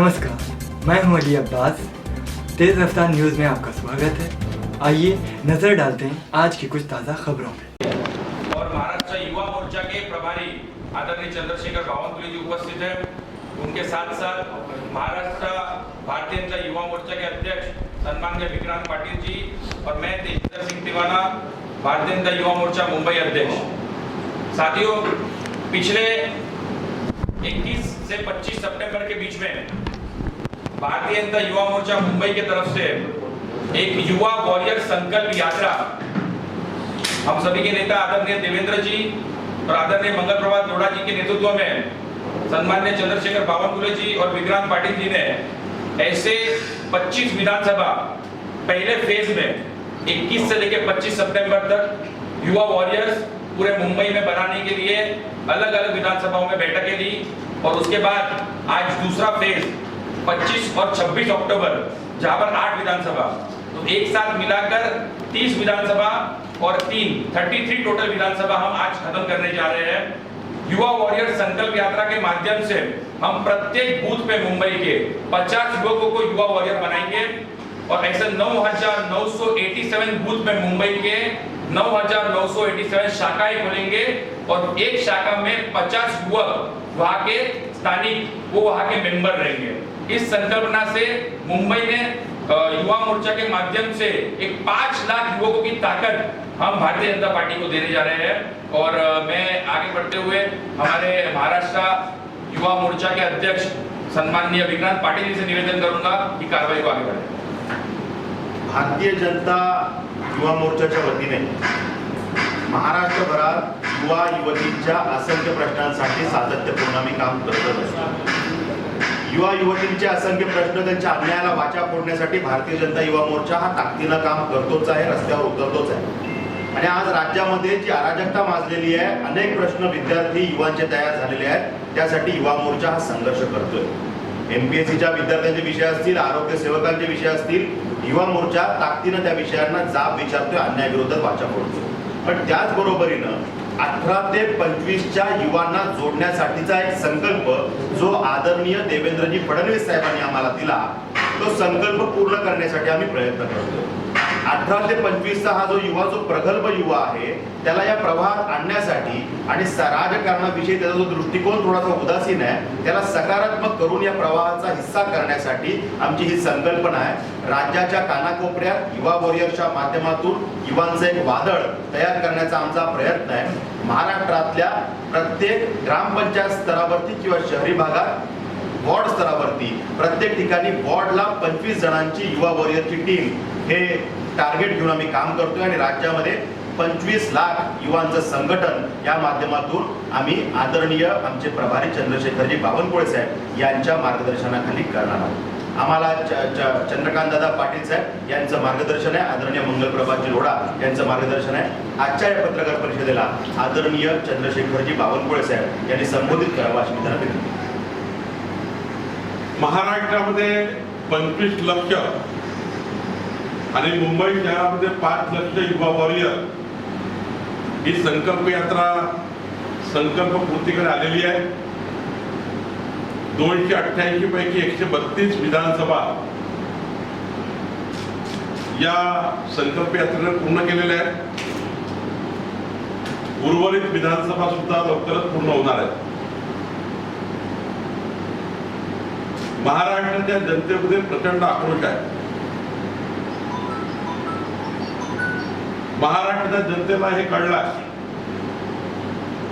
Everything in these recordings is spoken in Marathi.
नमस्कार, मैं हूं अली अब्बास। तेज रफ्तार न्यूज़ में आपका स्वागत है। आइए नजर डालते हैं आज की कुछ ताज़ा खबरों पे। और महाराष्ट्र युवा मोर्चा के प्रभारी आदरणीय चंद्रशेखर बावनकुळे जी उपस्थित है। उनके साथ साथ महाराष्ट्र भारतीय जनता युवा मोर्चा के अध्यक्ष सन्माननीय विक्रांत पाटिल जी और मैं तेजेंद्र सिंह तिवाना, भारतीय जनता युवा मोर्चा मुंबई अध्यक्ष। साथियों, पिछले 21 से 25 सितंबर के बीच में भारतीय जनता युवा मोर्चा मुंबई की तरफ से एक युवा वॉरियर संकल्प यात्रा हम सभी के नेता आदरणीय देवेंद्र जी और आदरणीय मंगल प्रभात लोढ़ा जी के नेतृत्व में सन्माननीय चंद्रशेखर बावनकुळे जी और विक्रांत पाटिल जी ने ऐसे 25 विधानसभा पहले फेज में 21 से लेकर 25 सितंबर तक युवा वॉरियर्स पूरे मुंबई में बनाने के लिए अलग अलग विधानसभाओं में बैठकें ली और उसके बाद आज दूसरा फेज 25 और 26 अक्टूबर जहां पर 8 विधानसभा, तो एक साथ मिलाकर 30 विधानसभा और 33 टोटल विधानसभा हम आज खत्म करने जा रहे हैं। युवा वॉरियर संकल्प यात्रा के माध्यम से हम प्रत्येक बूथ पे मुंबई के 50 युवकों को युवा वॉरियर बनाएंगे और ऐसे 9,987 बूथ में मुंबई के 9,987 शाखाएं खोलेंगे और एक शाखा में 50 युवक वहां के स्थानिक वो वहां के मेंबर रहेंगे। इस संकल्पना से मुंबई ने युवा मोर्चा के माध्यम से एक 5 लाख युवकों की ताकत हम भारतीय जनता पार्टी को देने जा रहे हैं। और मैं आगे बढ़ते हुए हमारे महाराष्ट्र युवा मोर्चा के अध्यक्ष सन्माननीय विक्रांत पाटिल जी से निवेदन करूंगा कि कार्रवाई को आगे बढ़ाएं। भारतीय जनता युवा मोर्चाच्या वतीने महाराष्ट्रभरात युवा युवतींच्या असंख्य प्रश्नांसाठी सातत्यपूर्ण आम्ही काम करत असतो। युवा युवतींचे असंख्य प्रश्न, त्यांच्या अन्यायाला वाचा फोडण्यासाठी भारतीय जनता युवा मोर्चा हा ताकदीनं काम करतोच आहे, रस्त्यावर उतरतोच आहे। आणि आज राज्यामध्ये जी अराजकता माजलेली आहे, अनेक प्रश्न विद्यार्थी युवांचे तयार झालेले आहेत, त्यासाठी युवा मोर्चा हा संघर्ष करतोय। एमपीएससीच्या विद्यार्थ्यांचे विषय असतील, आरोग्य सेवकांचे विषय असतील, युवा मोर्चा ताकदीनं त्या विषयांना जाब विचारतोय, अन्यायाविरोधात वाचा फोडतोय। पण त्याचबरोबरीनं 18 ते 25च्या युवांना जोडण्यासाठीचा एक संकल्प जो आदरणीय देवेंद्रजी फडणवीस साहेबांनी आम्हाला दिला, तो संकल्प पूर्ण करण्यासाठी आम्ही प्रयत्न करतोय। 18 ते 25चा हा जो प्रगल्भ युवा आहे, त्याला या प्रवाहात आणण्यासाठी आणि राजकारणाविषयी त्याचा जो दृष्टिकोन थोडासा उदासीन आहे, त्याला सकारात्मक करून या प्रवाहाचा हिस्सा करण्यासाठी आमची ही संकल्पना आहे। राज्याच्या कानाकोपऱ्यात युवा वॉरियर्सच्या माध्यमातून युवांचं एक वादळ तयार करण्याचा आमचा प्रयत्न आहे। महाराष्ट्रातल्या प्रत्येक ग्रामपंचायत स्तरावरती किंवा शहरी भागात वॉर्ड स्तरावरती प्रत्येक ठिकाणी वॉर्डला 25 जणांची युवा वॉरियरची टीम हे टार्गेट घेऊन आम्ही काम करतोय आणि राज्यामध्ये 25 लाख युवांचं संघटन या माध्यमातून आम्ही आदरणीय आमचे प्रभारी चंद्रशेखरजी बावनकुळे साहेब यांच्या मार्गदर्शनाखाली करणार आहोत। आम्हाला चंद्रकांत दादा पाटील साहेब यांचं मार्गदर्शन आहे, आदरणीय मंगल प्रभातजी लोढा यांचं मार्गदर्शन आहे। आजच्या या पत्रकार परिषदेला आदरणीय चंद्रशेखरजी बावनकुळे साहेब यांनी संबोधित करावं अशी मी त्यांना विनंती करतो। महाराष्ट्रामध्ये 25 लक्ष आणि मुंबई शहरामध्ये 5 लक्ष युवा वॉरियर ही संकल्प यात्रा संकल्प पूर्तीकडे आलेली आहे। 288 पैकी 132 विधानसभा या संकल्प यात्रेने पूर्ण केलेल्या आहेत। उर्वरित विधानसभा सुद्धा लवकरच पूर्ण होणार आहेत। महाराष्ट्राच्या जनतेमध्ये प्रचंड आक्रोश आहे। महाराष्ट्राच्या जनतेला हे कळलं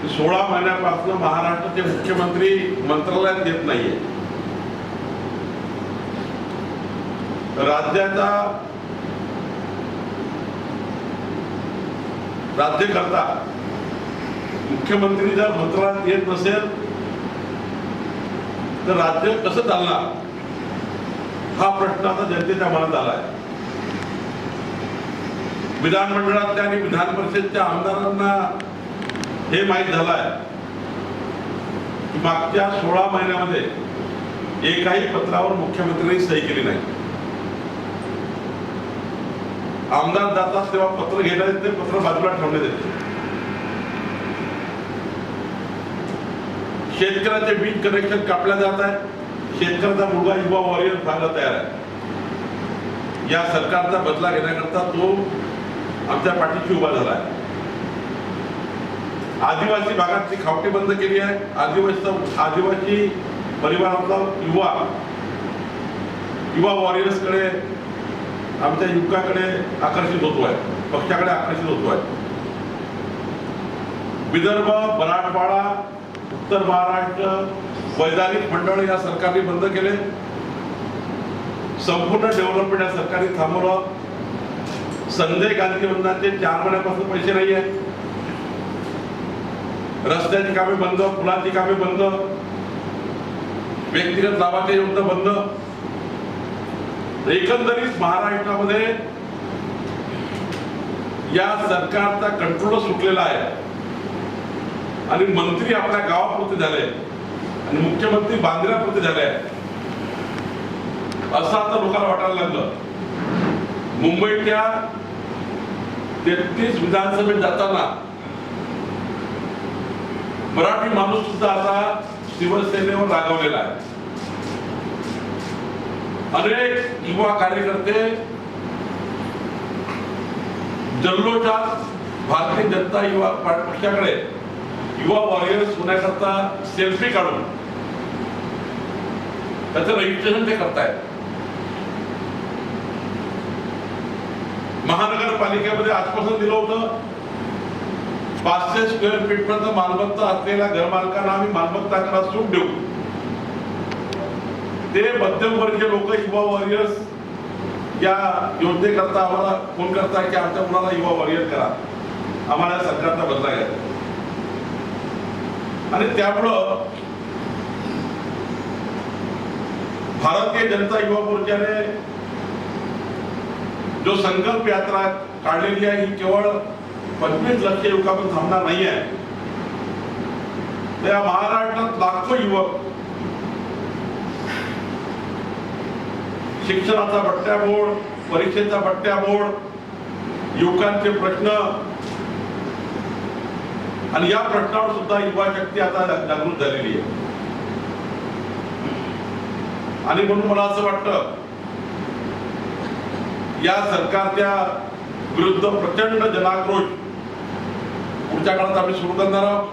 की 16 महिन्यापासून महाराष्ट्राचे मुख्यमंत्री मंत्रालयात येत नाहीये। राज्याचा राज्यकर्ता मुख्यमंत्री जर मंत्रालयात येत नसेल तर राज्य कसं चालणार, हा प्रश्न आता जनतेच्या मनात आला आहे। विधानमंडळातल्या आणि विधान परिषदेच्या आमदारांना हे माहीत झालं आहे की मागच्या 16 महिन्यामध्ये एकाही पत्रावर मुख्यमंत्र्यांनी सही केली नाही। आमदार जातात तेव्हा पत्र घेण्यात येते, पत्र बाजूला ठेवण्यात येते। शेतकऱ्याचे वीज कनेक्शन कापल्या जात आहे, शेतकऱ्याचा मुलगा युवा वॉरियर व्हायला तयार आहे. या सरकारचा बदला घेण्याकरता तो आमच्या पाठीशी उभा झाला आहे. आदिवासी भागातली खावटी बंद केली आहे. आदिवासी परिवारातला युवा वॉरियर्स कडे, आमच्या युवकाकडे आकर्षित होतो आहे, पक्षाकडे आकर्षित होतो आहे. विदर्भ, मराठवाडा, उत्तर महाराष्ट्र वैधानिक मंडळ या सरकारने बंद केले. संपूर्ण डेव्हलपमेंट या सरकारने थांबवलं. संजय गांधी बंधाचे 4 महिन्यापासून पैसे नाही आहेत. रस्त्याची कामे बंद, पुलाची कामे बंद, व्यक्तिगत लाभाचे योजना बंद. एकंदरीत महाराष्ट्रामध्ये या सरकारचा कंट्रोल सुटलेला आहे आणि मंत्री आपल्या गावापुरते झाले आणि मुख्यमंत्री बांद्र्यापुरते झाले असं आता लोकांना वाटायला लागलं. मुंबईच्या 33 विधानसभेत जाताना मराठी माणूस सुद्धा आता शिवसेनेवर रागावलेला आहे. अनेक युवा कार्यकर्ते जल्लोषात भारतीय जनता युवा पक्षाकडे युवा वॉरियर्स होण्याकरता सेल्फी काढून त्याचं रजिस्ट्रेशन ते करतायत. महानगरपालिकेमध्ये आजपासून दिलं होतं 500 स्क्वेअर फीट पर्यंत मालमत्ता असलेल्या घरमालकांना आम्ही मालमत्ता करात सूट देऊ. ते मध्यमवर्गीय लोक युवा वॉरियर्स या योजनेकरता आम्हाला फोन करताय की आमच्या मुलाला युवा वॉरियर करा, आम्हाला सरकारचा बदला घ्यायचा. आणि त्यामुळं भारतीय जनता युवा मोर्चाने जो संकल्प यात्रा काढलेली आहे ही केवळ 25 लाख युवकांवर थांबणार नाही आहे. त्या महाराष्ट्रात लाखो युवक शिक्षणाचा बट्ट्याबोळ, परीक्षेचा बट्ट्याबोळ, युवकांचे प्रश्न आणि या प्रश्नावर सुद्धा युवा शक्ती आता जागृत झालेली आहे. आणि म्हणून मला असं वाटतं या सरकारच्या विरुद्ध प्रचंड जनाक्रोश पुढच्या काळात आम्ही सुरू करणार आहोत.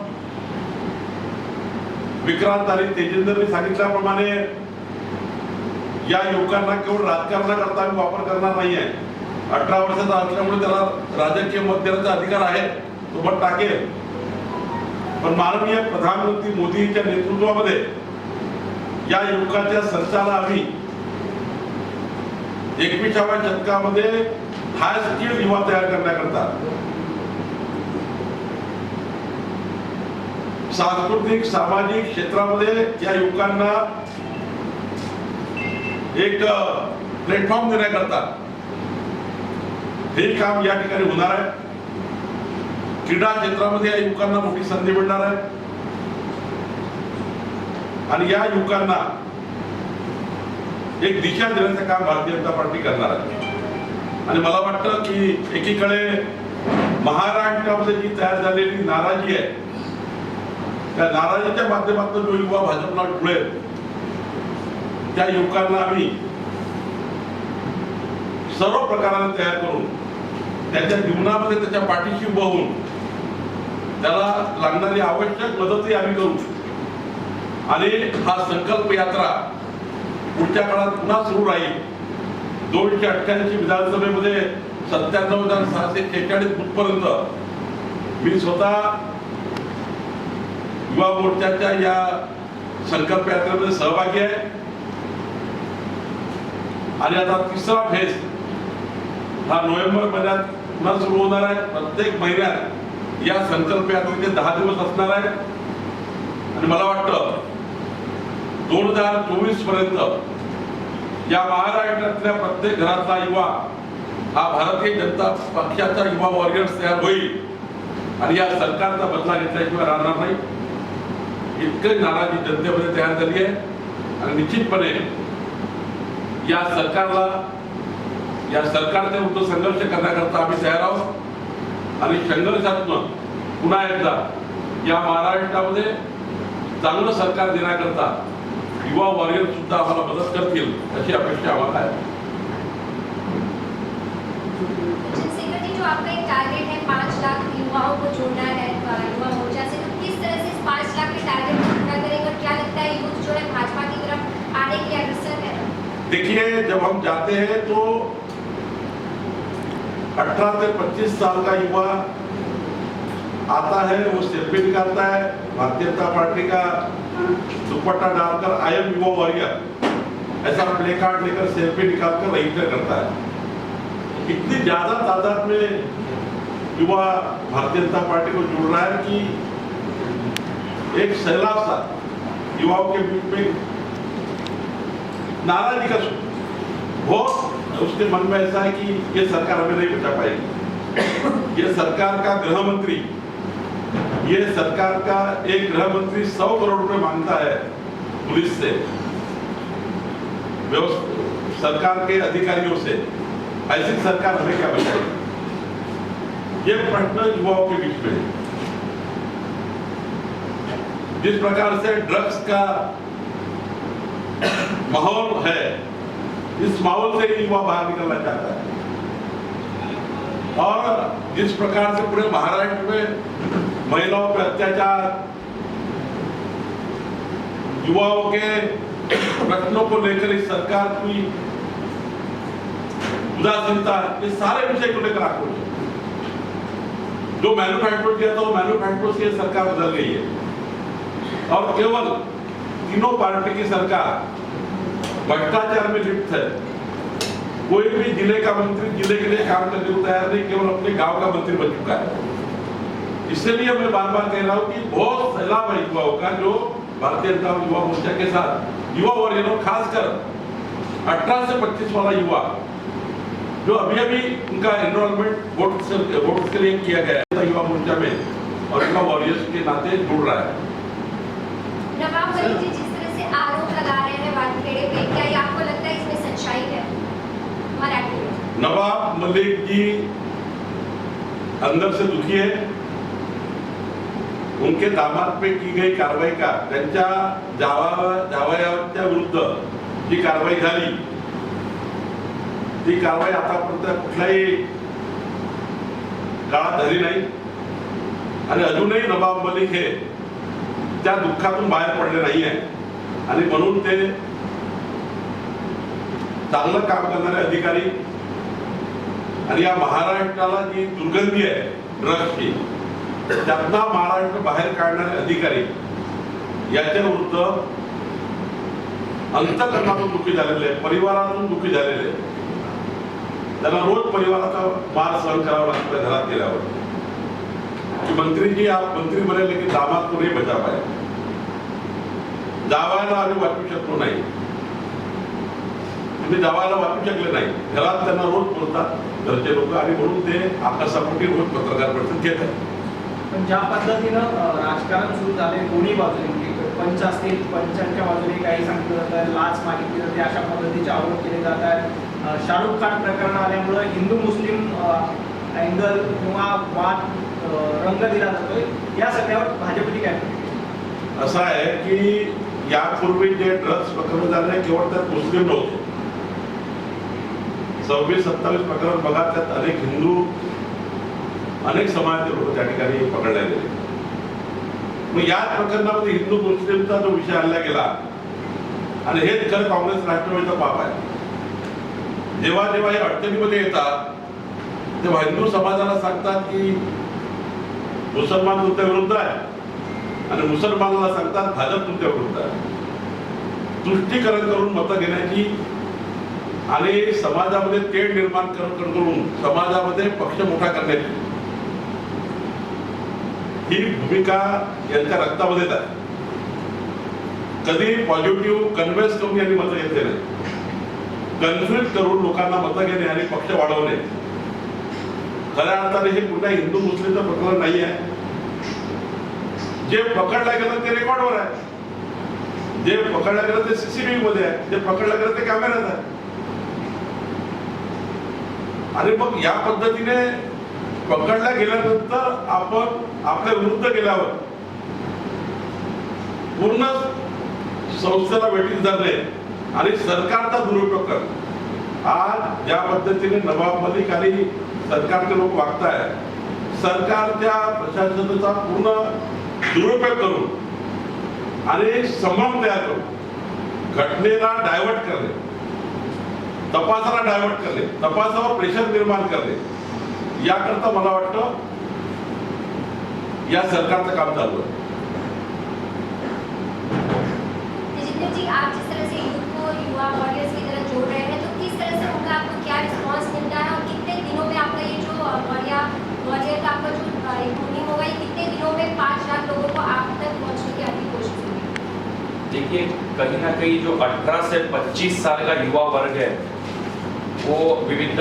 विक्रांत आणि तेजेंद्रने सांगितल्याप्रमाणे या युवकांना केवळ राजकारणाकरता आम्ही वापर करणार नाहीये. 18 वर्षाचा असल्यामुळे त्याला राजकीय मत देण्याचा अधिकार आहे, तो मत टाकेल. पण माननीय प्रधानमंत्री मोदींच्या नेतृत्वामध्ये या युवकाच्या संचाला आम्ही 21व्या शतकामध्ये हाय स्किल युवा तयार करण्याकरता सांस्कृतिक सामाजिक क्षेत्रामध्ये या युवकांना एक प्लॅटफॉर्म देण्याकरता हे काम या ठिकाणी होणार आहे. क्रीडा क्षेत्रामध्ये या युवकांना मोठी संधी मिळणार आहे आणि या युवकांना एक दिशा देण्याचं काम भारतीय जनता पार्टी करणार आहे. आणि मला वाटतं की एकीकडे महाराष्ट्रामध्ये जी तयार झालेली नाराजी आहे त्या नाराजीच्या माध्यमातून जो युवा भाजपला जुळेल त्या युवकांना आम्ही सर्व प्रकाराने तयार करून त्याच्या जीवनामध्ये त्याच्या पाठीशी उभं होऊन त्याला लागणारी आवश्यक मदतही आम्ही करू. आणि हा संकल्प यात्रा पुढच्या काळात पुन्हा सुरू राहील. 288 विधानसभेमध्ये 97,646 बूथ पर्यंत मी स्वतः युवा मोर्चाच्या या संकल्प यात्रेमध्ये सहभागी आहे. आणि आता 3रा फेज हा नोव्हेंबर महिन्यात पुन्हा सुरू होणार आहे. प्रत्येक महिन्यात या संकल्प यात्रेचे 10 दिवस असणार आहे. आणि मला वाटतं 2024 पर्यंत या महाराष्ट्रातल्या प्रत्येक घरातला युवा हा भारतीय जनता पक्षाचा युवा वॉरियर्स तयार होईल आणि या सरकारचा बदला घेतल्याशिवाय राहणार नाही. इतकं नाराजी जनतेमध्ये तयार झाली आहे. आणि निश्चितपणे या सरकारच्या विरुद्ध संघर्ष करण्याकरता आम्ही तयार आहोत. आणि संघर्षातून पुन्हा एकदा या महाराष्ट्रामध्ये चांगलं सरकार देण्याकरता युवा वॉरियर सुद्धा आम्हाला मदत करतील अशी अपेक्षा आम्हाला आहे. चंद्रशेखर जी, जो आपका एक टारगेट है 5 लाख युवाओं को जोड़ना है युवा मोर्चा से, तो किस तरह से इस 5 लाख के टारगेट को पूरा करेगा? क्या लगता है यूथ जो है भाजपा की तरफ आने के लिए अग्रसर है? देखिए, जब हम जाते हैं तो 18 से 25 साल का युवा आता है, वो सेल्फी निकालता है, भारतीय जनता पार्टी का दुपट्टा डालकर आई एम युवा वॉरियर ऐसा प्ले कार्ड लेकर सेल्फी निकालकर रजिस्टर करता है. इतनी ज्यादा तादाद में युवा भारतीय जनता पार्टी को जुड़ रहा है कि एक सैलाब सा युवाओं के बीच में नाराजगी का बहुत उसके मन में ऐसा है कि ये सरकार हमें नहीं बचा पाएगी. ये सरकार का गृह मंत्री, ये सरकार का एक गृह मंत्री 100 करोड़ रुपए मांगता है पुलिस से, सरकार के अधिकारियों से. ऐसी सरकार हमें क्या बचाएगी? ये प्रश्न युवाओं के बीच में है. जिस प्रकार से ड्रग्स का माहौल है, इस माहौल से युवा बाहर निकलना चाहता है. और जिस प्रकार से पूरे महाराष्ट्र में महिलाओं पर अत्याचार, युवाओं के प्रश्नों को लेकर इस सरकार की उदासीनता, ये सारे विषय को लेकर आक्रोश है. जो मैन्युफैक्चर किया था वो मैन्युफैक्चर से सरकार बदल गई है और केवल तीनों पार्टी की सरकार भ्रष्टाचार में लिप्त है. कोई भी जिले का मंत्री जिले के लिए काम करने को तैयार नहीं, केवल अपने गांव का मंत्री बन चुका है. इसलिए मैं बार बार कह रहा हूं कि बहुत सैलाब है युवाओं का जो भारतीय जनता युवा मोर्चा के साथ युवा वॉरियरों, खासकर 18 से 25 वाला युवा जो अभी अभी उनका एनरोलमेंट वोट के लिए किया गया है युवा मोर्चा में और युवा वॉरियर्स के नाते जुड़ रहा है. नवाब मलिक जी जिस तरह से आरोप लगा रहे हैं वानखेड़े पे, क्या ये आपको लगता है इसमें सच्चाई है? मराठी में नवाब मलिक जी अंदर से दुखी है. उनके दामाद पे की गई कारवाई का, त्यांच्या जावयाच्या विरुद्ध जी कारवाई झाली, ती कारवाई आतापर्यंत कुठल्याही काळात झाली नाही आणि अजूनही नवाब मलिक हे त्या दुःखातून बाहेर पडले नाही आहे. आणि म्हणून ते चांगलं काम करणारे अधिकारी आणि या महाराष्ट्राला जी दुर्गंधी आहे ड्रग्सची, त्यातला महाराष्ट्र बाहेर काढणारे अधिकारी याच्या विरुद्ध अंतःकरणातून दुःखी झालेले, परिवारातून दुःखी झालेले, त्यांना रोज परिवाराचा मार सहन करावा लागतो घरात गेल्यावर. कि मंत्री जी आप मंत्री बने लेकिन दामाद को नहीं बचा पाए. जावायला आम्ही वाचू शकलो नाही, तुम्ही जावायला वाचू शकले नाही. घरात त्यांना रोज बोलतात घरचे लोक आणि म्हणून ते आकाशापोटी रोज पत्रकार परिषद घेत आहेत. पण ज्या पद्धतीनं राजकारण सुरू झाले दोन्ही बाजूने, पंच असतील, पंचांच्या बाजूने काही सांगितलं जात आहे, लाच मागितली जाते, अशा पद्धतीचे आरोप केले जात आहेत. शाहरुख खान प्रकरण आल्यामुळे हिंदू मुस्लिम अँगल किंवा वाद रंग दिला जातोय. या सगळ्यावर भाजपची काय? असं आहे की यापूर्वी जे ड्रग्स प्रकरण झाले केवळ त्यात मुस्लिम नव्हते. 26-27 प्रकरण बघा, त्यात अनेक हिंदू, अनेक समाजाचे लोक त्या ठिकाणी पकडले गेले. मग या प्रकरणामध्ये हिंदू मुस्लिमचा जो विषय आणला गेला आणि हेच खरं काँग्रेस राष्ट्रवादीचा पाप आहे. जेव्हा जेव्हा हे अडचणीमध्ये येतात तेव्हा हिंदू समाजाला सांगतात की मुसलमान तुमच्या विरुद्ध आहे आणि मुसलमानाला सांगतात भाजप तुमच्या विरुद्ध आहे. तुष्टीकरण करून मतं घेण्याची आणि समाजामध्ये तेढ निर्माण करून समाजामध्ये पक्ष मोठा करण्याची ही भूमिका यांच्या रक्तामध्येच आहे. कधी पॉझिटिव्ह कन्व्हेन्स करून यांनी मतं घेतले नाही. कन्फ्युज करून लोकांना मतं घेणे आणि पक्ष वाढवणे. खऱ्या अर्थाने हे कुठल्या हिंदू मुस्लिमचं प्रकरण नाही आहे. जे पकडलं गेलं ते रेकॉर्डवर आहे, जे पकडलं गेलं ते सीसीटीव्ही मध्ये आहे, जे पकडलं गेलं ते कॅमेऱ्यात आहे. आणि मग या पद्धतीने पकडल्या गेल्यानंतर आपण आपल्या विरुद्ध गेल्यावर पूर्ण संस्थेला वेटीस धरणे आणि सरकारचा दुरुपयोग करणे. आज ज्या पद्धतीने नवाब मलिक आणि सरकारचे लोक वागताय, सरकारच्या प्रशासनाचा पूर्ण दुरुपयोग करून आणि संभ्रम तयार करून घटनेला डायव्हर्ट करणे, तपासाला डायव्हर्ट करणे, तपासावर प्रेशर निर्माण करणे, याकरता मला वाटतं या सरकारचं काम चालू आहे. तेजस्वी जी, आप जिस तरह से यूथ को युवा वॉरियर्स की तरह जोड़ रहे हैं, तो किस तरह से उनका आपको क्या रिस्पांस मिलता है और कितने दिनों में आपका ये जो वॉरियर का आपका जो मुहिम होगा, ये कितने दिनों में 5 लाख लोगों को आप तक पहुंचने की आपकी कोशिश होगी? देखिए, कहीं ना कहीं जो 18 से 25 साल का युवा वर्ग है वो विविध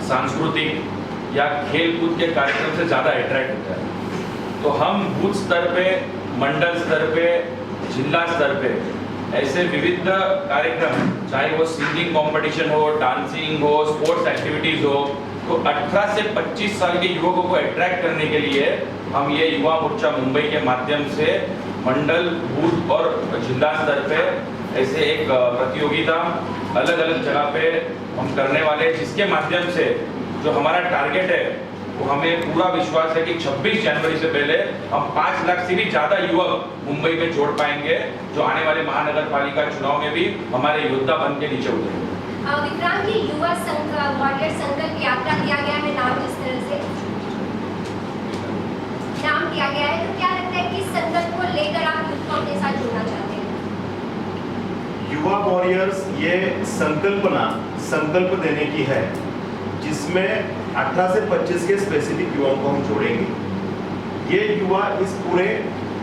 सांस्कृतिक या खेल कूद के कार्यक्रम से ज़्यादा अट्रैक्ट होता है. तो हम बूथ स्तर पे, मंडल स्तर पे, जिला स्तर पे ऐसे विविध कार्यक्रम, चाहे वो सिंगिंग कंपटीशन हो, डांसिंग हो, स्पोर्ट्स एक्टिविटीज हो, तो 18 से 25 साल के युवकों को अट्रैक्ट करने के लिए हम ये युवा मोर्चा मुंबई के माध्यम से मंडल, बूथ और जिला स्तर पे ऐसे एक प्रतियोगिता अलग अलग जगह पे हम करने वाले हैं, जिसके माध्यम से जो हमारा टारगेट है वो हमें पूरा विश्वास है कि 26 जनवरी से पहले हम 5 लाख से भी ज्यादा युवक मुंबई में जोड़ पाएंगे, जो आने वाले महानगर पालिका चुनाव में भी हमारे योद्धा बन के नीचे उतरेंगे. विक्रांत, ये युवा वॉरियर संकल्प यात्रा किया गया है, नाम जिस तरह से नाम किया गया है, तो क्या लगता है किस संकल्प को लेकर आप यूथ को अपने साथ जोड़ना चाहते हैं? युवा वॉरियर्स ये संकल्प देने की है, जिसमें 18 से 25 के स्पेसिफिक युवाओं को हम जोड़ेंगे. ये युवा इस पूरे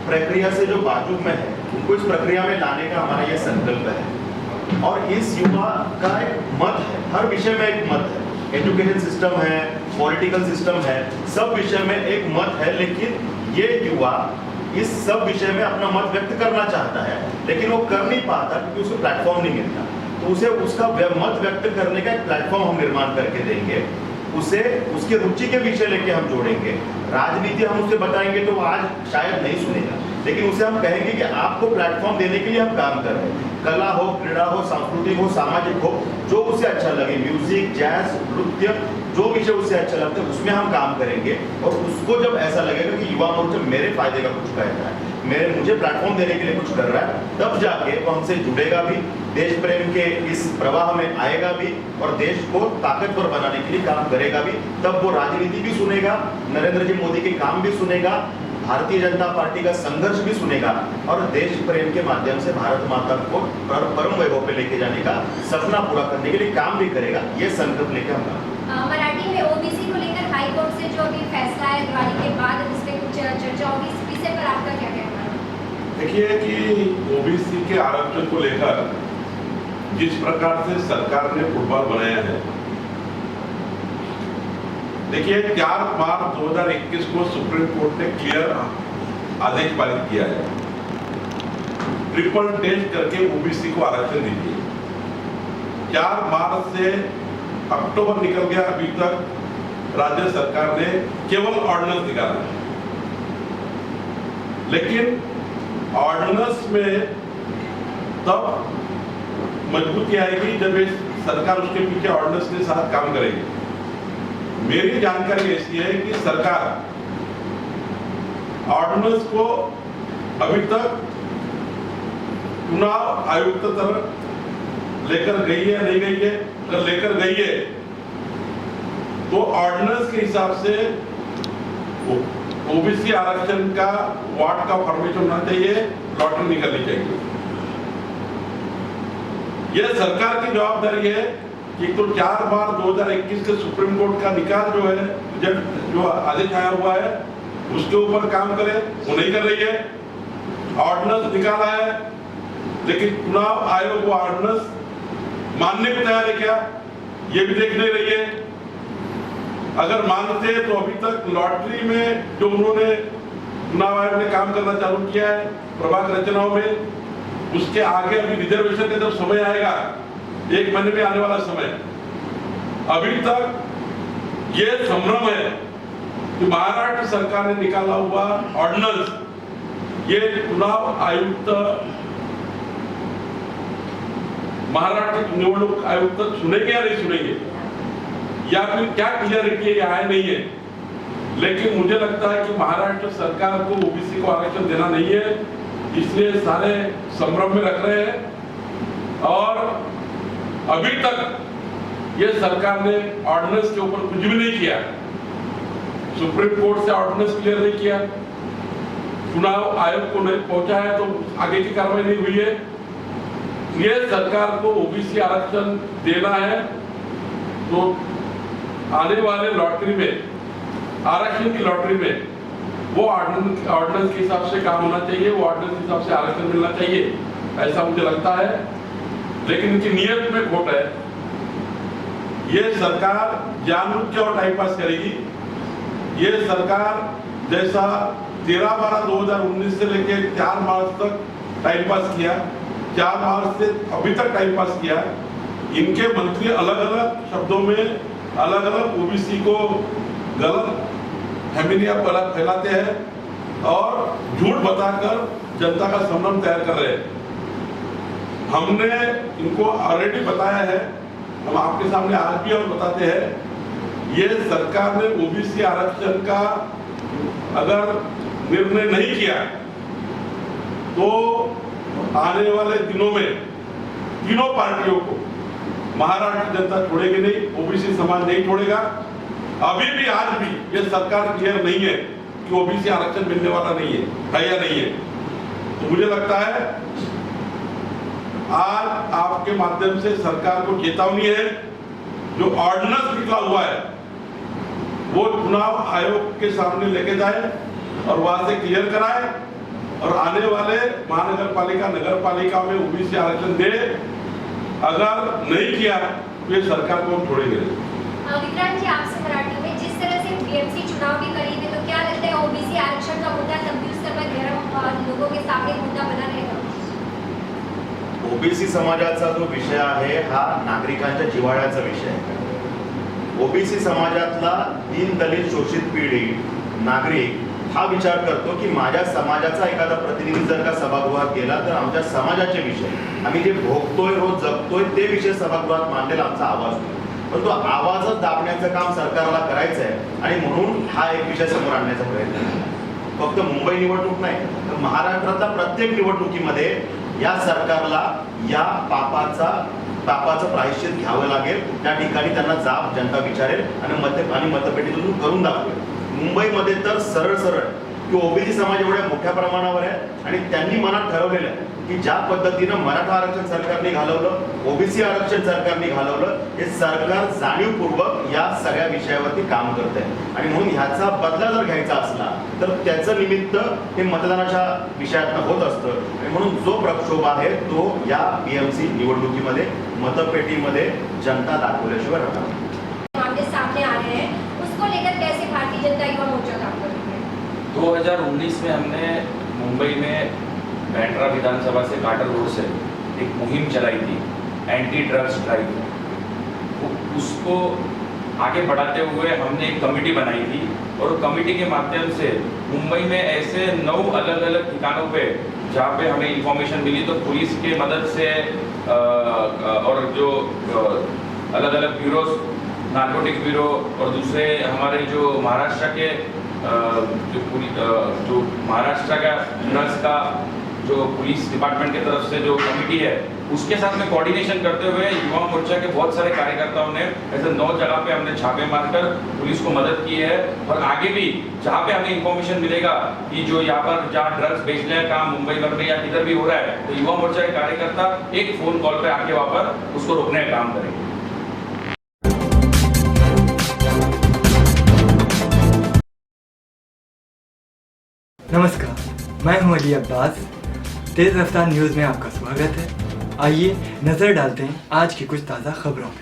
प्रक्रिया से जो बाजू में है, उनको इस प्रक्रिया में लाने का हमारा ये संकल्प है. और इस युवा का एक मत है, हर विषय में एक मत है. एजुकेशन सिस्टम है, पॉलिटिकल सिस्टम है, सब विषय में एक मत है. लेकिन ये युवा इस सब विषय में अपना मत व्यक्त करना चाहता है, लेकिन वो कर नहीं पाता क्योंकि उसे प्लेटफॉर्म नहीं मिलता. तो उसे उसका मत व्यक्त करने का एक प्लेटफॉर्म हम निर्माण करके देंगे. उसे उसके रुचि के विषय लेके हम जोड़ेंगे. राजनीति हम उसे बताएंगे तो वो आज शायद नहीं सुनेगा, लेकिन उसे हम कहेंगे कि आपको प्लेटफॉर्म देने के लिए हम काम कर रहे हैं. कला हो, क्रीड़ा हो, सांस्कृतिक हो, सामाजिक हो, जो उसे अच्छा लगे, म्यूजिक, जैज, नृत्य, जो विषय उसे अच्छा लगता है उसमें हम काम करेंगे. और उसको जब ऐसा लगेगा कि युवा मोर्चा मेरे फायदे का कुछ कहता है, मुझे प्लेटफॉर्म देने के लिए कुछ कर रहा है, तब जाके वो हमसे जुड़ेगा भी, देश प्रेम के इस प्रवाह में आएगा भी और देश को ताकतवर बनाने के लिए काम करेगा भी. तब वो राजनीति भी सुनेगा, नरेंद्र जी मोदी के काम भी सुनेगा, भारतीय जनता पार्टी का संघर्ष भी सुनेगा और देश प्रेम के माध्यम से भारत माता को परम वैभव पे लेके जाने का सपना पूरा करने के लिए काम भी करेगा. ये संकल्प लेके हम मराठी में ओबीसी को लेकर हाई कोर्ट से जो अभी फैसला है, दिवाली के बाद इस पे कुछ चर्चा होगी, इस विषय पर आपका क्या कहना है? देखिए कि ओबीसी के आरक्षण को लेकर जिस प्रकार से सरकार ने फुटबॉल बनाया है, देखिए 4 मार्च 2021 को सुप्रीम कोर्ट ने क्लियर आदेश पारित किया है, ट्रिपल टेस्ट करके ओबीसी को आरक्षण दीजिए. 4 मार्च से अक्टूबर निकल गया, अभी तक राज्य सरकार ने केवल ऑर्डिनेंस निकाला है. लेकिन ऑर्डिनेंस में तब मजबूती आएगी जब ये सरकार उसके पीछे ऑर्डिनेंस के साथ काम करेगी. मेरी जानकारी ऐसी है कि सरकार ऑर्डिनेंस को अभी तक चुनाव आयुक्त तक लेकर गई है, नहीं गई है. अगर लेकर गई है तो ऑर्डिनेंस के हिसाब से ओबीसी आरक्षण का वार्ड का फॉर्मेशन होना चाहिए, लॉटरी निकलनी चाहिए. यह सरकार की जवाबदारी है कि तो 4 मार्च 2021 के सुप्रीम कोर्ट का निकाल जो है, जो आदेश आया हुआ है, उसके ऊपर काम करे. वो नहीं कर रही है. ऑर्डिनेंस निकाला है, लेकिन चुनाव आयोग वो ऑर्डिनेंस मानने को तैयार है क्या, ये भी देख नहीं रही है. अगर मानते तो अभी तक लॉटरी में जो उन्होंने चुनाव आयोग ने काम करना चालू किया है प्रभाग रचनाओं में, उसके आगे अभी रिजर्वेशन का जब समय आएगा, 1 महीने में आने वाला समय, अभी तक ये संभ्रम है कि महाराष्ट्र सरकार ने निकाला हुआ ऑर्डिनेंस ये चुनाव आयुक्त महाराष्ट्र के निवडणूक आयोग तक सुनेंगे या नहीं सुनेंगे, या फिर क्या क्लियरिटी है या नहीं है। लेकिन मुझे लगता है कि महाराष्ट्र सरकार को ओबीसी को आरक्षण देना नहीं है, इसलिए सारे संभ्रम में रख रहे हैं। और अभी तक ये सरकार ने ऑर्डिनेंस के ऊपर कुछ भी नहीं किया, सुप्रीम कोर्ट से ऑर्डिनेंस क्लियर नहीं किया, चुनाव आयोग को नहीं पहुंचा है तो आगे की कार्रवाई नहीं हुई है। ये सरकार को ओबीसी आरक्षण देना है तो आने वाले लॉटरी में, आरक्षण की लॉटरी में वो ऑर्डिनेंस के हिसाब से काम होना चाहिए, वो ऑर्डिनेंस के हिसाब से आरक्षण मिलना चाहिए, ऐसा मुझे लगता है। लेकिन इनकी नीयत में खोट है। ये सरकार जानबूझ के और टाइम पास करेगी। ये सरकार जैसा 13/12/2019 से लेके 4 मार्च तक टाइम पास किया, 4 मार्च से अभी तक टाइम पास किया, इनके मंत्री अलग अलग शब्दों में अलग अलग ओबीसी को गलत फैमिलिया फैलाते हैं और झूठ बताकर जनता का संभ्रम तैयार कर रहे हैं। हमने इनको ऑलरेडी बताया है, हम आपके सामने आज भी और बताते हैं, ये सरकार ने ओबीसी आरक्षण का अगर निर्णय नहीं किया तो आने वाले दिनों में तीनों पार्टियों को महाराष्ट्र जनता छोड़ेगी नहीं, ओबीसी समाज नहीं छोड़ेगा। अभी भी आज भी ये सरकार क्लियर नहीं है कि ओबीसी आरक्षण मिलने वाला नहीं है या नहीं है। तो मुझे लगता है आज आपके माध्यम से सरकार को चेतावनी है, जो ऑर्डिनेंस निकला हुआ है वो चुनाव आयोग के सामने लेके जाए और वहां से क्लियर कराए और आने वाले महानगर पालिका, नगर पालिका में ओबीसी आरक्षण दे। अगर नहीं किया तो ये सरकार को हम छोड़ेंगे। विक्रांत जी, आपसे मराठी में, जिस तरह से बीएमसी चुनाव भी करेंगे तो क्या लगता है ओबीसी आरक्षण का मुद्दा तब भी उस समय गरम लोगों के सामने मुद्दा बना रहेगा? ओबीसी समाजाचा जो विषय आहे हा नागरिकांच्या जिव्हाळ्याचा विषय आहे। ओबीसी समाजातला दीन दलित शोषित पिढी नागरिक हा विचार करतो की माझ्या समाजाचा एखादा प्रतिनिधी जर का सभागृहात गेला तर आमच्या समाजाचे विषय, आम्ही जे भोगतोय रोज जगतोय ते विषय सभागृहात मांडलेला आमचा आवाज होतो। पण तो आवाजच दाबण्याचं काम सरकारला करायचं आहे आणि म्हणून हा एक विषय समोर आणण्याचा प्रयत्न आहे। फक्त मुंबई निवडणूक नाही तर महाराष्ट्रातल्या प्रत्येक निवडणुकीमध्ये या सरकारला या पापाचं प्रायश्चित घ्यावं लागेल। त्या ठिकाणी त्यांना जाब जनता विचारेल आणि मतपेटीतून करून दाखवेल। मुंबईमध्ये तर सरळ की ओबीसी समाज एवढ्या मोठ्या प्रमाणावर आहे आणि त्यांनी मनात ठरवलेलं आहे की ज्या पद्धतीनं मराठा आरक्षण सरकारने घालवलं, ओबीसी आरक्षण सरकारने घालवलं, हे सरकार जाणीवपूर्वक या सगळ्या विषयावरती काम करत आहे आणि म्हणून ह्याचा बदला जर घ्यायचा असला तर त्याचं निमित्त हे मतदानाच्या विषयातनं होत असतं आणि म्हणून जो प्रक्षोभ आहे तो या बीएमसी निवडणुकीमध्ये मतपेटीमध्ये जनता दाखवल्याशिवाय राहणार नाही। मामले सामने आ रहे हैं, उसको लेकर कैसे भारतीय जनता युवा मोर्चा काम कर रही है? 2019 में हमने मुंबई में बैंड्रा विधानसभा से काटर रोड से एक मुहिम चलाई थी, एंटी ड्रग्स ड्राइव। तो उसको आगे बढ़ाते हुए हमने एक कमेटी बनाई थी और कमेटी के माध्यम से मुंबई में ऐसे 9 अलग अलग ठिकानों पे जहाँ पे हमें इंफॉर्मेशन मिली तो पुलिस के मदद से और जो अलग अलग ब्यूरोज, नार्कोटिक ब्यूरो और दूसरे हमारे जो महाराष्ट्र के जो महाराष्ट्र का ड्रग्स का जो पुलिस डिपार्टमेंट की तरफ से जो कमेटी है उसके साथ में कोऑर्डिनेशन करते हुए युवा मोर्चा के बहुत सारे कार्यकर्ताओं ने ऐसे 9 जगह पे हमने छापे मारकर पुलिस को मदद की है। और आगे भी जहाँ पे हमें इंफॉर्मेशन मिलेगा कि जो यहाँ पर जहाँ ड्रग्स बेचने का काम मुंबई भर में या किधर भी हो रहा है तो युवा मोर्चा के कार्यकर्ता एक फोन कॉल पे आके वहाँ पर उसको रोकने का काम करेंगे। नमस्कार, मैं हूं अली अब्बास। तेज़ रफ्तार न्यूज़ में आपका स्वागत है। आइए नज़र डालते हैं आज की कुछ ताज़ा खबरों में।